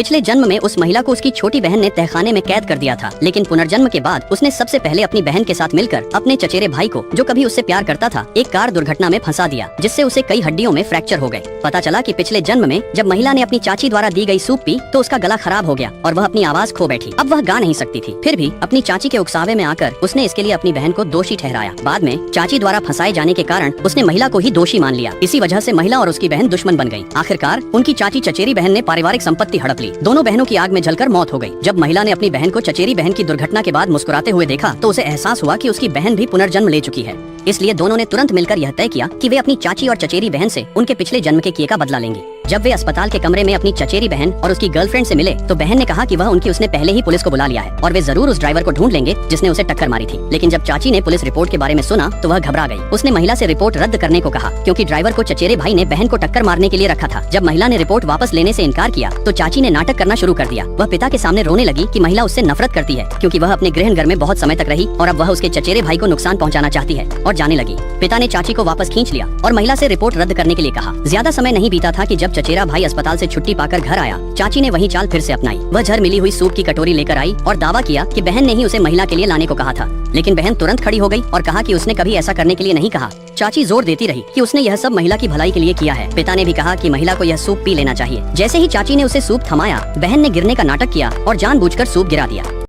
पिछले जन्म में उस महिला को उसकी छोटी बहन ने तहखाने में कैद कर दिया था, लेकिन पुनर्जन्म के बाद उसने सबसे पहले अपनी बहन के साथ मिलकर अपने चचेरे भाई को, जो कभी उससे प्यार करता था, एक कार दुर्घटना में फंसा दिया, जिससे उसे कई हड्डियों में फ्रैक्चर हो गए। पता चला कि पिछले जन्म में जब महिला ने अपनी चाची द्वारा दी गई सूप पी तो उसका गला खराब हो गया और वह अपनी आवाज खो बैठी। अब वह गा नहीं सकती थी। फिर भी अपनी चाची के उकसावे में आकर उसने इसके लिए अपनी बहन को दोषी ठहराया। बाद में चाची द्वारा फंसाए जाने के कारण उसने महिला को ही दोषी मान लिया। इसी वजह से महिला और उसकी बहन दुश्मन बन गई। आखिरकार उनकी चाची चचेरी बहन ने पारिवारिक संपत्ति हड़प ली। दोनों बहनों की आग में जलकर मौत हो गई। जब महिला ने अपनी बहन को चचेरी बहन की दुर्घटना के बाद मुस्कुराते हुए देखा तो उसे एहसास हुआ कि उसकी बहन भी पुनर्जन्म ले चुकी है। इसलिए दोनों ने तुरंत मिलकर यह तय किया कि वे अपनी चाची और चचेरी बहन से उनके पिछले जन्म के किए का बदला लेंगे। जब वे अस्पताल के कमरे में अपनी चचेरी बहन और उसकी गर्लफ्रेंड से मिले तो बहन ने कहा कि वह उनकी उसने पहले ही पुलिस को बुला लिया है और वे जरूर उस ड्राइवर को ढूंढ लेंगे जिसने उसे टक्कर मारी थी। लेकिन जब चाची ने पुलिस रिपोर्ट के बारे में सुना तो वह घबरा गई। उसने महिला से रिपोर्ट रद्द करने को कहा क्योंकि ड्राइवर को चचेरे भाई ने बहन को टक्कर मारने के लिए रखा था। जब महिला ने रिपोर्ट वापस लेने से इनकार किया तो चाची ने नाटक करना शुरू कर दिया। वह पिता के सामने रोने लगी कि महिला उससे नफरत करती है क्योंकि वह अपने गृह घर में बहुत समय तक रही और अब वह उसके चचेरे भाई को नुकसान पहुंचाना चाहती है, और जाने लगी। पिता ने चाची को वापस खींच लिया और महिला से रिपोर्ट रद्द करने के लिए कहा। ज्यादा समय नहीं बीता था कि जब चचेरा भाई अस्पताल से छुट्टी पाकर घर आया, चाची ने वही चाल फिर से अपनाई। वह झर मिली हुई सूप की कटोरी लेकर आई और दावा किया कि बहन ने ही उसे महिला के लिए लाने को कहा था। लेकिन बहन तुरंत खड़ी हो गई और कहा कि उसने कभी ऐसा करने के लिए नहीं कहा। चाची जोर देती रही कि उसने यह सब महिला की भलाई के लिए किया है। पिता ने भी कहा कि महिला को यह सूप पी लेना चाहिए। जैसे ही चाची ने उसे सूप थमाया, बहन ने गिरने का नाटक किया और जानबूझकर सूप गिरा दिया।